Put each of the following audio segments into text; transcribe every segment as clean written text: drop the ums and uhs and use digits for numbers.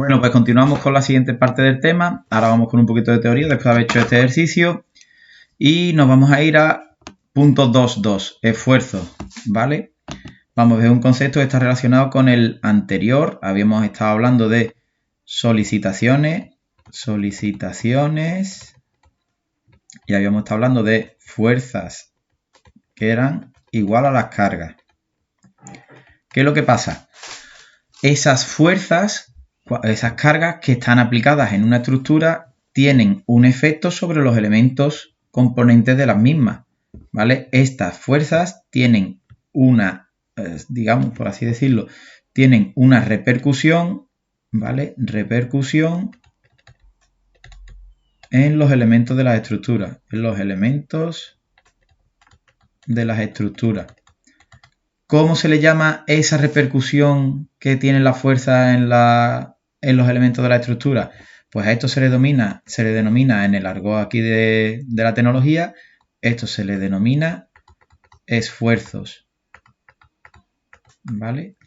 Bueno, pues continuamos con la siguiente parte del tema. Ahora vamos con un poquito de teoría después de haber hecho este ejercicio. Y nos vamos a ir a punto 2.2, esfuerzo, ¿vale? Vamos a ver un concepto que está relacionado con el anterior. Habíamos estado hablando de solicitaciones, y habíamos estado hablando de fuerzas que eran igual a las cargas. ¿Qué es lo que pasa? Esas fuerzas, esas cargas que están aplicadas en una estructura tienen un efecto sobre los elementos componentes de las mismas, ¿vale? Estas fuerzas tienen una, digamos, por así decirlo, tienen una repercusión, ¿vale? Repercusión en los elementos de las estructuras, ¿Cómo se le llama esa repercusión que tiene la fuerza en los elementos de la estructura? Pues a esto se le denomina en el argot aquí de la tecnología, esto se le denomina esfuerzos, ¿vale?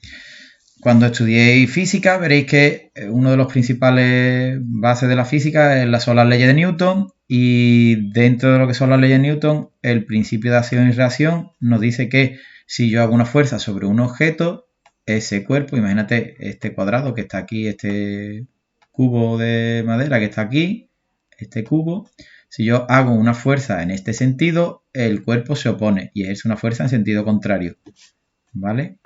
Cuando estudiéis física veréis que uno de los principales bases de la física son las leyes de Newton, y dentro de lo que son las leyes de Newton, el principio de acción y reacción nos dice que si yo hago una fuerza sobre un objeto, ese cuerpo, imagínate este cuadrado que está aquí, este cubo de madera que está aquí, este cubo, si yo hago una fuerza en este sentido, el cuerpo se opone y ejerce una fuerza en sentido contrario, ¿vale?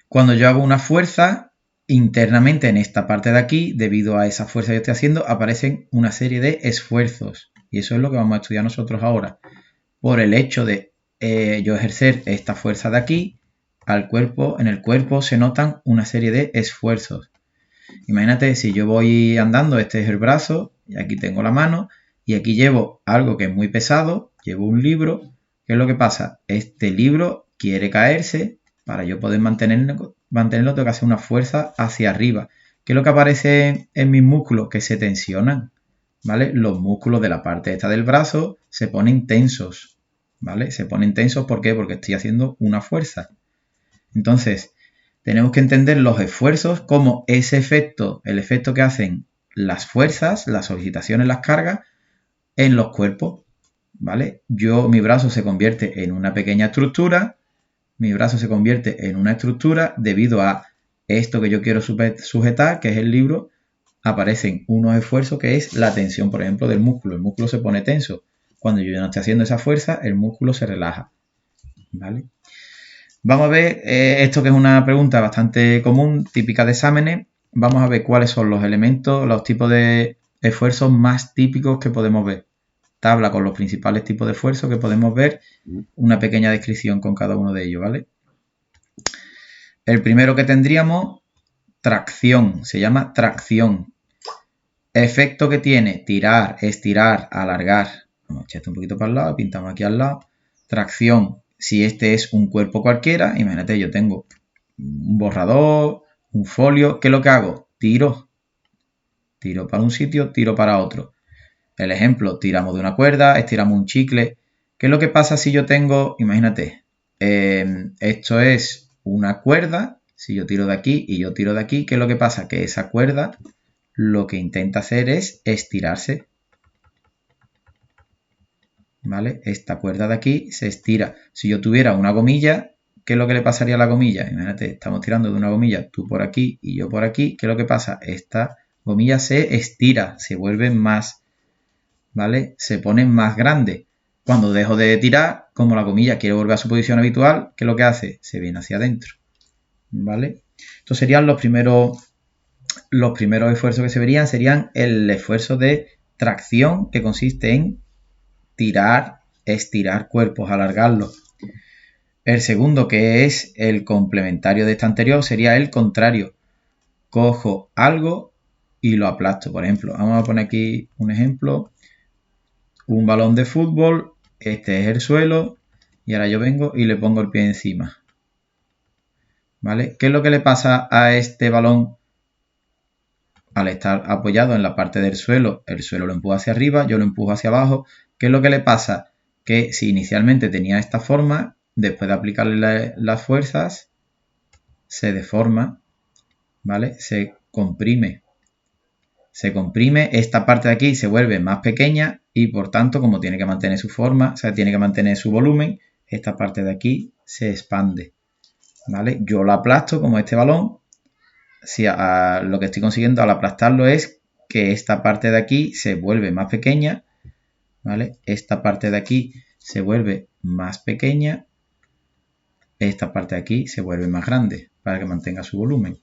Cuando yo hago una fuerza, internamente en esta parte de aquí, debido a esa fuerza que estoy haciendo, aparecen una serie de esfuerzos. Y eso es lo que vamos a estudiar nosotros ahora. Por el hecho de yo ejercer esta fuerza de aquí, en el cuerpo se notan una serie de esfuerzos. Imagínate si yo voy andando, este es el brazo, y aquí tengo la mano, y aquí llevo algo que es muy pesado, llevo un libro. ¿Qué es lo que pasa? Este libro quiere caerse. Para yo poder mantenerlo, tengo que hacer una fuerza hacia arriba. ¿Qué es lo que aparece en mis músculos? Que se tensionan, ¿vale? Los músculos de la parte esta del brazo se ponen tensos, ¿vale? Se ponen tensos, ¿por qué? Porque estoy haciendo una fuerza. Entonces, tenemos que entender los esfuerzos como ese efecto, el efecto que hacen las fuerzas, las solicitaciones, las cargas en los cuerpos, ¿vale? Mi brazo se convierte en una pequeña estructura. Mi brazo se convierte en una estructura debido a esto que yo quiero sujetar, que es el libro. Aparecen unos esfuerzos que es la tensión, por ejemplo, del músculo. El músculo se pone tenso. Cuando yo no estoy haciendo esa fuerza, el músculo se relaja, ¿vale? Vamos a ver esto, que es una pregunta bastante común, típica de exámenes. Vamos a ver cuáles son los elementos, los tipos de esfuerzos más típicos que podemos ver. Tabla con los principales tipos de esfuerzos que podemos ver, una pequeña descripción con cada uno de ellos, ¿vale? El primero que tendríamos, tracción, se llama tracción. Efecto que tiene, tirar, estirar, alargar. Vamos a echar esto un poquito para el lado, pintamos aquí al lado. Tracción, si este es un cuerpo cualquiera, imagínate, yo tengo un borrador, un folio, ¿qué es lo que hago? Tiro para un sitio, tiro para otro. El ejemplo, tiramos de una cuerda, estiramos un chicle. ¿Qué es lo que pasa si yo tengo, imagínate, esto es una cuerda, si yo tiro de aquí y yo tiro de aquí, ¿qué es lo que pasa? Que esa cuerda lo que intenta hacer es estirarse, ¿vale? Esta cuerda de aquí se estira. Si yo tuviera una gomilla, ¿qué es lo que le pasaría a la gomilla? Imagínate, estamos tirando de una gomilla, tú por aquí y yo por aquí, ¿qué es lo que pasa? Esta gomilla se estira, se vuelve más, ¿vale? Se pone más grande. Cuando dejo de tirar, como la gomilla quiere volver a su posición habitual, ¿qué es lo que hace? Se viene hacia adentro, ¿vale? Estos serían los primeros esfuerzos que se verían. Serían el esfuerzo de tracción, que consiste en tirar, estirar cuerpos, alargarlos. El segundo, que es el complementario de este anterior, sería el contrario. Cojo algo y lo aplasto. Por ejemplo, vamos a poner aquí un ejemplo. Un balón de fútbol, este es el suelo, y ahora yo vengo y le pongo el pie encima, ¿vale? ¿Qué es lo que le pasa a este balón? Al estar apoyado en la parte del suelo, el suelo lo empuja hacia arriba, yo lo empujo hacia abajo. ¿Qué es lo que le pasa? Que si inicialmente tenía esta forma, después de aplicarle las fuerzas, se deforma, ¿vale? Se comprime. Se comprime, esta parte de aquí se vuelve más pequeña y por tanto, como tiene que mantener su forma, o sea, tiene que mantener su volumen, esta parte de aquí se expande, ¿vale? Yo lo aplasto como este balón. Si lo que estoy consiguiendo al aplastarlo es que esta parte de aquí se vuelve más pequeña, ¿vale? Esta parte de aquí se vuelve más pequeña, esta parte de aquí se vuelve más grande para que mantenga su volumen,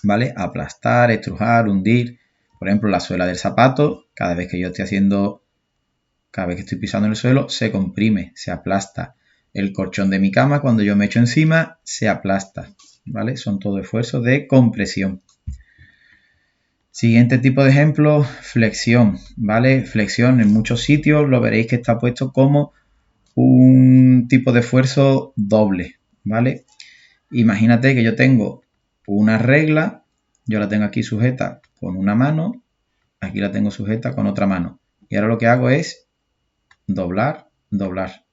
¿vale? Aplastar, estrujar, hundir. Por ejemplo, la suela del zapato, cada vez que estoy pisando en el suelo, se comprime, se aplasta. El colchón de mi cama, cuando yo me echo encima, se aplasta, ¿vale? Son todo esfuerzos de compresión. Siguiente tipo de ejemplo, flexión, ¿vale? Flexión en muchos sitios lo veréis que está puesto como un tipo de esfuerzo doble, ¿vale? Imagínate que yo tengo una regla, yo la tengo aquí sujeta con una mano, aquí la tengo sujeta con otra mano. Y ahora lo que hago es doblar, doblar,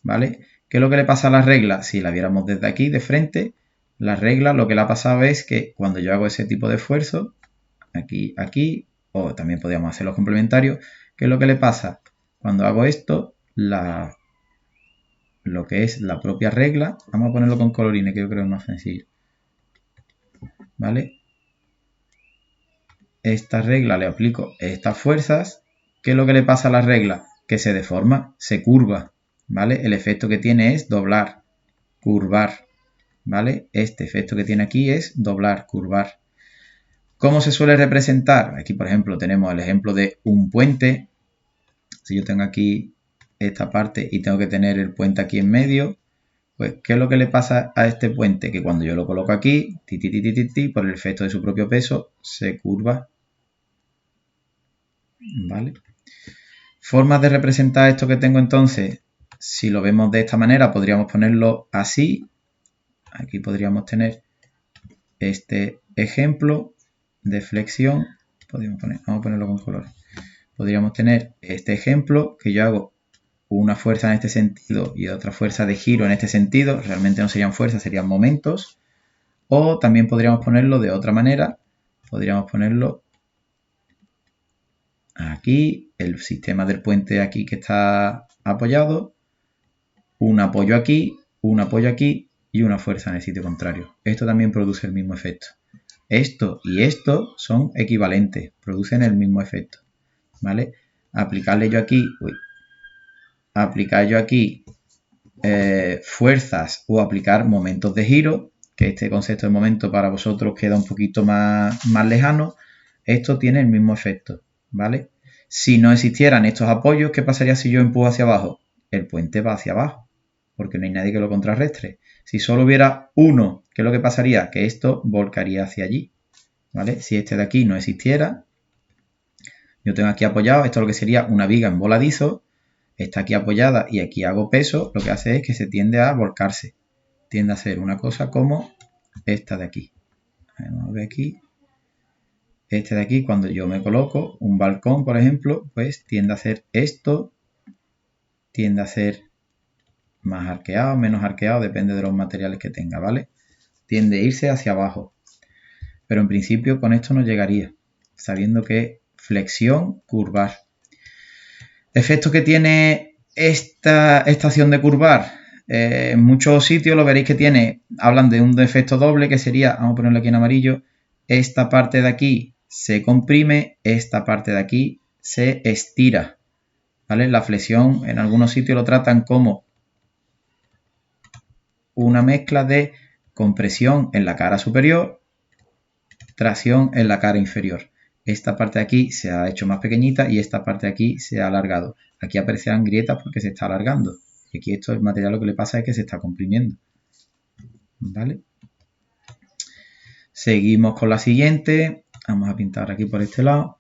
¿vale? ¿Qué es lo que le pasa a la regla? Si la viéramos desde aquí, de frente, la regla lo que le ha pasado es que cuando yo hago ese tipo de esfuerzo, aquí, aquí, o también podríamos hacer los complementarios, ¿qué es lo que le pasa? Cuando hago esto, lo que es la propia regla, vamos a ponerlo con colorines, que yo creo que es más sencillo, ¿vale? Esta regla le aplico estas fuerzas. ¿Qué es lo que le pasa a la regla? Que se deforma, se curva, ¿vale? El efecto que tiene es doblar, curvar, ¿vale? Este efecto que tiene aquí es doblar, curvar. ¿Cómo se suele representar? Aquí, por ejemplo, tenemos el ejemplo de un puente. Si yo tengo aquí esta parte y tengo que tener el puente aquí en medio, pues, ¿qué es lo que le pasa a este puente? Que cuando yo lo coloco aquí, por el efecto de su propio peso, se curva, ¿vale? Formas de representar esto que tengo entonces, si lo vemos de esta manera, podríamos ponerlo así. Aquí podríamos tener este ejemplo de flexión. Vamos a ponerlo con color. Podríamos tener este ejemplo que yo hago una fuerza en este sentido y otra fuerza de giro en este sentido. Realmente no serían fuerzas, serían momentos. O también podríamos ponerlo de otra manera. Podríamos ponerlo aquí, el sistema del puente aquí que está apoyado, un apoyo aquí y una fuerza en el sitio contrario. Esto también produce el mismo efecto. Esto y esto son equivalentes, producen el mismo efecto, ¿vale? Aplicar yo aquí fuerzas o aplicar momentos de giro, que este concepto de momento para vosotros queda un poquito más lejano. Esto tiene el mismo efecto, ¿vale? Si no existieran estos apoyos, ¿qué pasaría si yo empujo hacia abajo? El puente va hacia abajo, porque no hay nadie que lo contrarrestre. Si solo hubiera uno, ¿qué es lo que pasaría? Que esto volcaría hacia allí, ¿vale? Si este de aquí no existiera, yo tengo aquí apoyado, esto es lo que sería una viga en voladizo, está aquí apoyada y aquí hago peso, lo que hace es que se tiende a volcarse. Tiende a hacer una cosa como esta de aquí. Vamos a ver aquí. Este de aquí, cuando yo me coloco, un balcón, por ejemplo, pues tiende a hacer esto, tiende a ser más arqueado, menos arqueado, depende de los materiales que tenga, ¿vale? Tiende a irse hacia abajo. Pero en principio con esto no llegaría, sabiendo que flexión, curvar. Efecto que tiene esta acción de curvar. En muchos sitios lo veréis que hablan de un efecto doble que sería, vamos a ponerlo aquí en amarillo, esta parte de aquí se comprime, esta parte de aquí se estira, ¿vale? La flexión en algunos sitios lo tratan como una mezcla de compresión en la cara superior, tracción en la cara inferior. Esta parte de aquí se ha hecho más pequeñita y esta parte de aquí se ha alargado. Aquí aparecerán grietas porque se está alargando. Y aquí esto, el material lo que le pasa es que se está comprimiendo, ¿vale? Seguimos con la siguiente. Vamos a pintar aquí por este lado.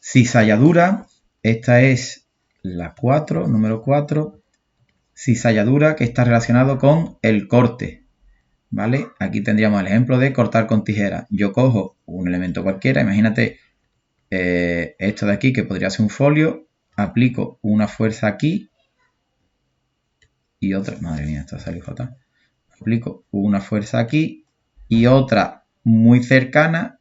Cizalladura. Esta es la 4, número 4. Cizalladura, que está relacionado con el corte, ¿vale? Aquí tendríamos el ejemplo de cortar con tijera. Yo cojo un elemento cualquiera, imagínate esto de aquí que podría ser un folio, aplico una fuerza aquí y otra, madre mía, esto salió fatal. Aplico una fuerza aquí y otra muy cercana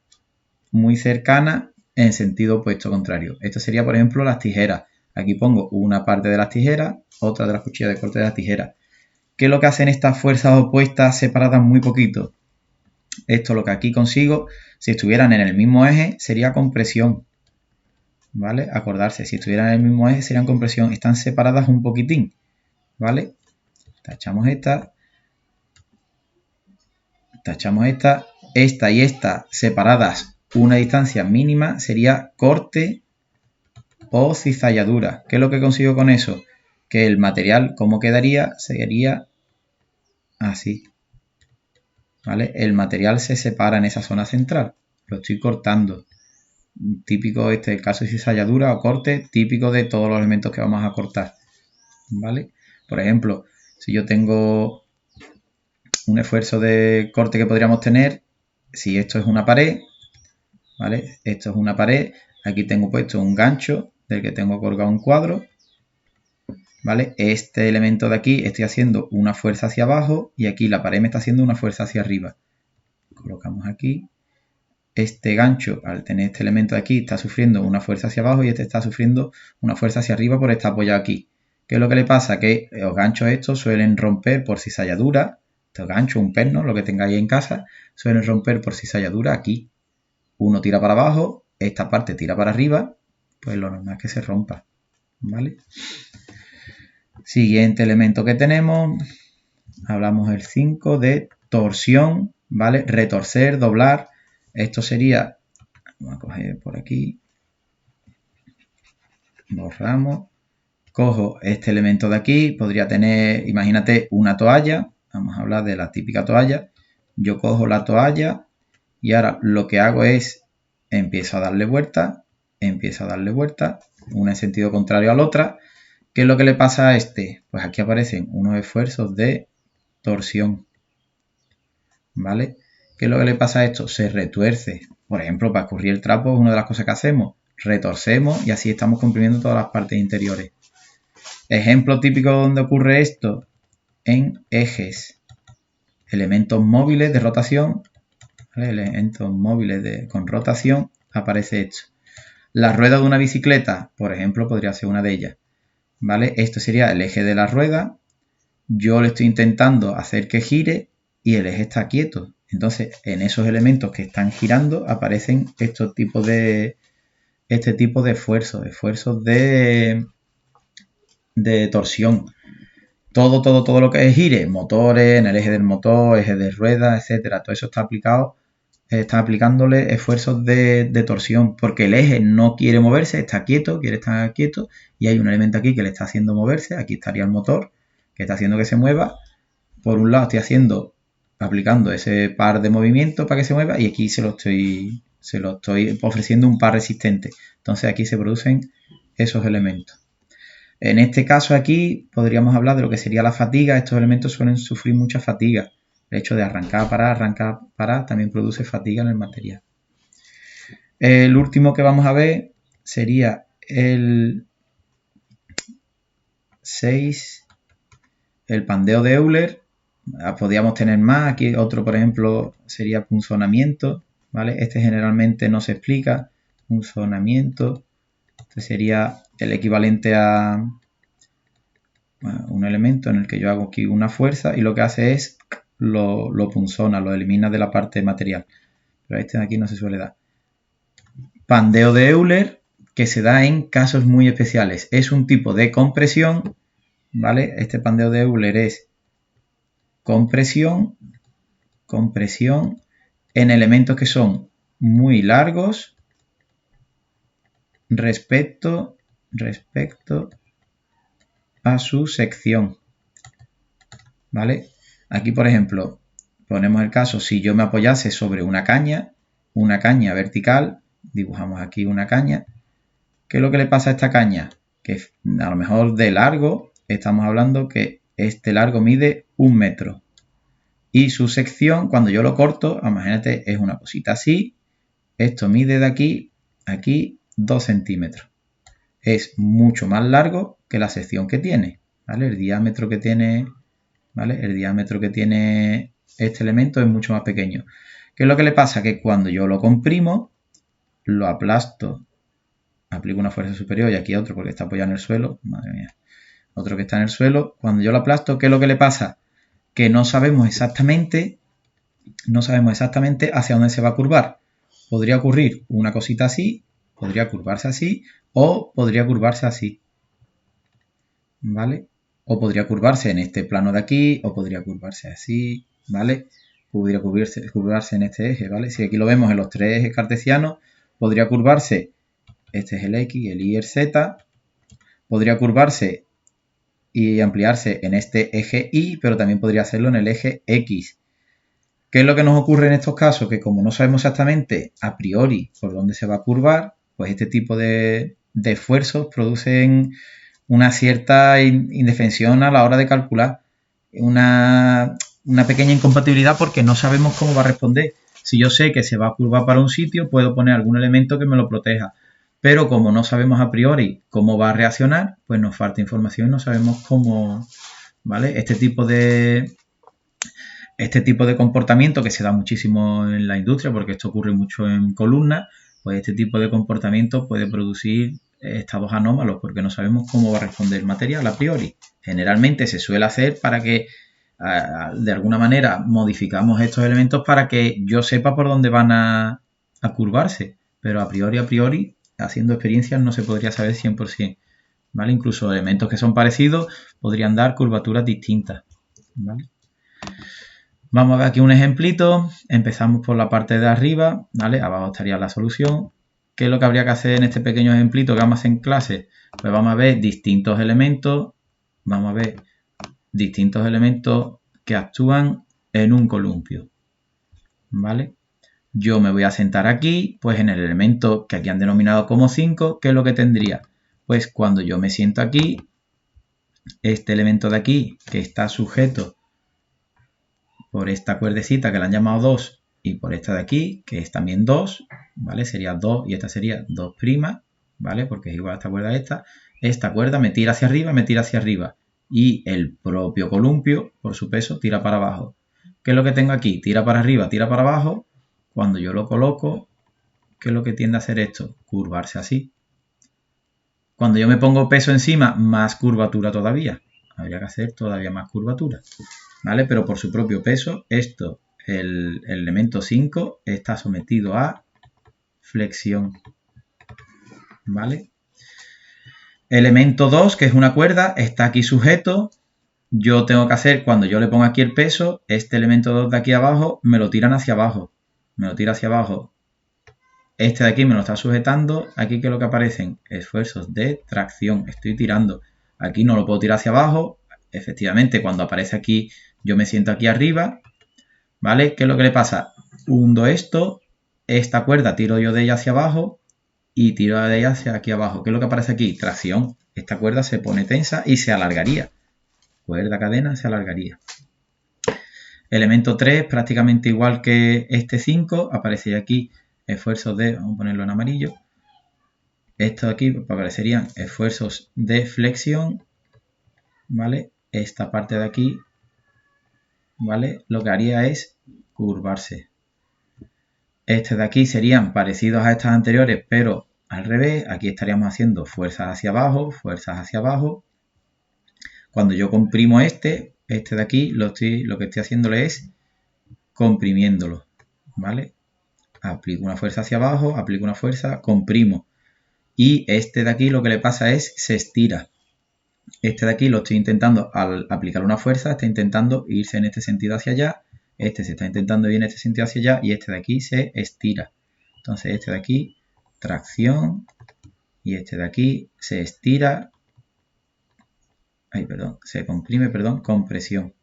muy cercanas en sentido opuesto contrario. Esto sería, por ejemplo, las tijeras. Aquí pongo una parte de las tijeras, otra de las cuchillas de corte de las tijeras. ¿Qué es lo que hacen estas fuerzas opuestas separadas muy poquito? Esto lo que aquí consigo, si estuvieran en el mismo eje, sería compresión. ¿Vale? Acordarse, si estuvieran en el mismo eje, serían compresión. Están separadas un poquitín. ¿Vale? Tachamos esta. Tachamos esta. Esta y esta separadas una distancia mínima sería corte o cizalladura. ¿Qué es lo que consigo con eso? Que el material, ¿cómo quedaría? Sería así. ¿Vale? El material se separa en esa zona central. Lo estoy cortando. Típico el caso de cizalladura o corte, típico de todos los elementos que vamos a cortar. ¿Vale? Por ejemplo, si yo tengo un esfuerzo de corte que podríamos tener, si esto es una pared, ¿vale? Esto es una pared, aquí tengo puesto un gancho del que tengo colgado un cuadro, ¿vale? Este elemento de aquí estoy haciendo una fuerza hacia abajo y aquí la pared me está haciendo una fuerza hacia arriba. Colocamos aquí. Este gancho, al tener este elemento de aquí, está sufriendo una fuerza hacia abajo y este está sufriendo una fuerza hacia arriba por estar apoyado aquí. ¿Qué es lo que le pasa? Que los ganchos estos suelen romper por cizalladura. Estos ganchos, un perno, lo que tengáis en casa, suelen romper por cizalladura aquí. Uno tira para abajo, esta parte tira para arriba, pues lo normal es que se rompa. ¿Vale? Siguiente elemento que tenemos, hablamos el 5 de torsión, ¿vale? Retorcer, doblar. Esto sería, vamos a coger por aquí, borramos, cojo este elemento de aquí, podría tener, imagínate, una toalla, vamos a hablar de la típica toalla, yo cojo la toalla y ahora lo que hago es, empiezo a darle vuelta, una en sentido contrario a la otra. ¿Qué es lo que le pasa a este? Pues aquí aparecen unos esfuerzos de torsión, ¿vale? ¿Qué es lo que le pasa a esto? Se retuerce. Por ejemplo, para escurrir el trapo es una de las cosas que hacemos. Retorcemos y así estamos comprimiendo todas las partes interiores. Ejemplo típico donde ocurre esto, en ejes. Elementos móviles de rotación, ¿vale? Elementos móviles con rotación, aparece esto. La rueda de una bicicleta, por ejemplo, podría ser una de ellas, ¿vale? Esto sería el eje de la rueda. Yo le estoy intentando hacer que gire y el eje está quieto. Entonces, en esos elementos que están girando aparecen este tipo de esfuerzos de torsión. Todo lo que gire, motores, en el eje del motor, eje de ruedas, etcétera, todo eso está aplicándole esfuerzos de torsión, porque el eje no quiere moverse, está quieto, quiere estar quieto, y hay un elemento aquí que le está haciendo moverse, aquí estaría el motor, que está haciendo que se mueva. Por un lado estoy aplicando ese par de movimientos para que se mueva, y aquí se lo estoy ofreciendo un par resistente. Entonces aquí se producen esos elementos. En este caso aquí podríamos hablar de lo que sería la fatiga. Estos elementos suelen sufrir mucha fatiga. El hecho de arrancar, parar, también produce fatiga en el material. El último que vamos a ver sería el 6, el pandeo de Euler. Podríamos tener más. Aquí otro, por ejemplo, sería punzonamiento, ¿vale? Este generalmente no se explica. Punzonamiento. Este sería el equivalente a un elemento en el que yo hago aquí una fuerza y lo que hace es lo punzona, lo elimina de la parte material. Pero este de aquí no se suele dar. Pandeo de Euler, que se da en casos muy especiales. Es un tipo de compresión, ¿vale? Este pandeo de Euler es compresión en elementos que son muy largos respecto a su sección, ¿vale? Aquí, por ejemplo, ponemos el caso, si yo me apoyase sobre una caña vertical, dibujamos aquí una caña. ¿Qué es lo que le pasa a esta caña? Que a lo mejor de largo, estamos hablando que este largo mide 1 metro. Y su sección, cuando yo lo corto, imagínate, es una cosita así. Esto mide de aquí a aquí 2 centímetros. Es mucho más largo que la sección que tiene, ¿vale? El diámetro que tiene, ¿vale? El diámetro que tiene este elemento es mucho más pequeño. ¿Qué es lo que le pasa? Que cuando yo lo comprimo, lo aplasto, aplico una fuerza superior y aquí otro porque está apoyado en el suelo, madre mía, otro que está en el suelo. Cuando yo lo aplasto, ¿qué es lo que le pasa? Que no sabemos exactamente hacia dónde se va a curvar. Podría ocurrir una cosita así, podría curvarse así o podría curvarse así, ¿vale? O podría curvarse en este plano de aquí o podría curvarse así, ¿vale? Podría curvarse en este eje, ¿vale? Si aquí lo vemos en los tres ejes cartesianos, podría curvarse, este es el X, el Y y el Z, podría curvarse y ampliarse en este eje Y, pero también podría hacerlo en el eje X. ¿Qué es lo que nos ocurre en estos casos? Que como no sabemos exactamente a priori por dónde se va a curvar, pues este tipo de esfuerzos producen una cierta indefensión a la hora de calcular, una pequeña incompatibilidad porque no sabemos cómo va a responder. Si yo sé que se va a curvar para un sitio, puedo poner algún elemento que me lo proteja. Pero como no sabemos a priori cómo va a reaccionar, pues nos falta información y no sabemos cómo, ¿vale? Este tipo de comportamiento que se da muchísimo en la industria, porque esto ocurre mucho en columnas, pues este tipo de comportamiento puede producir estados anómalos porque no sabemos cómo va a responder el material a priori. Generalmente se suele hacer para que de alguna manera modificamos estos elementos para que yo sepa por dónde van a curvarse, pero a priori, haciendo experiencias no se podría saber 100%, ¿vale? Incluso elementos que son parecidos podrían dar curvaturas distintas, ¿vale? Vamos a ver aquí un ejemplito. Empezamos por la parte de arriba, ¿vale? Abajo estaría la solución. ¿Qué es lo que habría que hacer en este pequeño ejemplito que vamos a hacer en clase? Pues vamos a ver distintos elementos. Vamos a ver distintos elementos que actúan en un columpio, ¿vale? Yo me voy a sentar aquí, pues en el elemento que aquí han denominado como 5, ¿qué es lo que tendría? Pues cuando yo me siento aquí, este elemento de aquí, que está sujeto por esta cuerdecita que la han llamado 2 y por esta de aquí, que es también 2, ¿vale? Sería 2 y esta sería 2', ¿vale? Porque es igual a esta cuerda a esta. Esta cuerda me tira hacia arriba y el propio columpio, por su peso, tira para abajo. ¿Qué es lo que tengo aquí? Tira para arriba, tira para abajo. Cuando yo lo coloco, ¿qué es lo que tiende a hacer esto? Curvarse así. Cuando yo me pongo peso encima, más curvatura todavía. Habría que hacer todavía más curvatura, ¿vale? Pero por su propio peso, esto, el elemento 5, está sometido a flexión, ¿vale? Elemento 2, que es una cuerda, está aquí sujeto. Yo tengo que hacer, cuando yo le pongo aquí el peso, este elemento 2 de aquí abajo me lo tiran hacia abajo. Me lo tira hacia abajo. Este de aquí me lo está sujetando. Aquí, ¿qué es lo que aparecen? Esfuerzos de tracción. Estoy tirando. Aquí no lo puedo tirar hacia abajo. Efectivamente, cuando aparece aquí, yo me siento aquí arriba. ¿Vale? ¿Qué es lo que le pasa? Hundo esto. Esta cuerda tiro yo de ella hacia abajo. Y tiro de ella hacia aquí abajo. ¿Qué es lo que aparece aquí? Tracción. Esta cuerda se pone tensa y se alargaría. Cuerda, cadena, se alargaría. Elemento 3, prácticamente igual que este 5. Aparece aquí esfuerzos de, vamos a ponerlo en amarillo, esto de aquí aparecerían esfuerzos de flexión, ¿vale? Esta parte de aquí, ¿vale? Lo que haría es curvarse. Este de aquí serían parecidos a estas anteriores, pero al revés. Aquí estaríamos haciendo fuerzas hacia abajo, fuerzas hacia abajo. Cuando yo comprimo este de aquí, lo que estoy haciéndole es comprimiéndolo, ¿vale? Aplico una fuerza hacia abajo, aplico una fuerza, comprimo. Y este de aquí lo que le pasa es se estira. Este de aquí lo estoy intentando, al aplicar una fuerza, está intentando irse en este sentido hacia allá. Este se está intentando ir en este sentido hacia allá y este de aquí se estira. Entonces este de aquí, tracción, y este de aquí se estira. Ay, perdón, se comprime, perdón, compresión.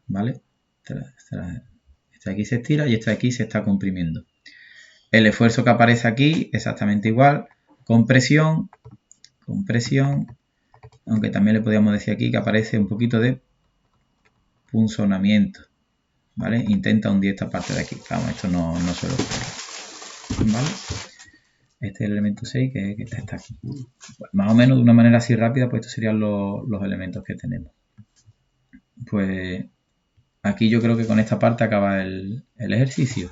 ¿Vale? Este de aquí se estira y este de aquí se está comprimiendo. El esfuerzo que aparece aquí, exactamente igual, compresión, aunque también le podríamos decir aquí que aparece un poquito de punzonamiento, ¿vale? Intenta hundir esta parte de aquí. Vamos, esto no suele ocurrir, ¿vale? Este es el elemento 6 que está aquí. Bueno, más o menos de una manera así rápida, pues estos serían los elementos que tenemos. Pues aquí yo creo que con esta parte acaba el ejercicio.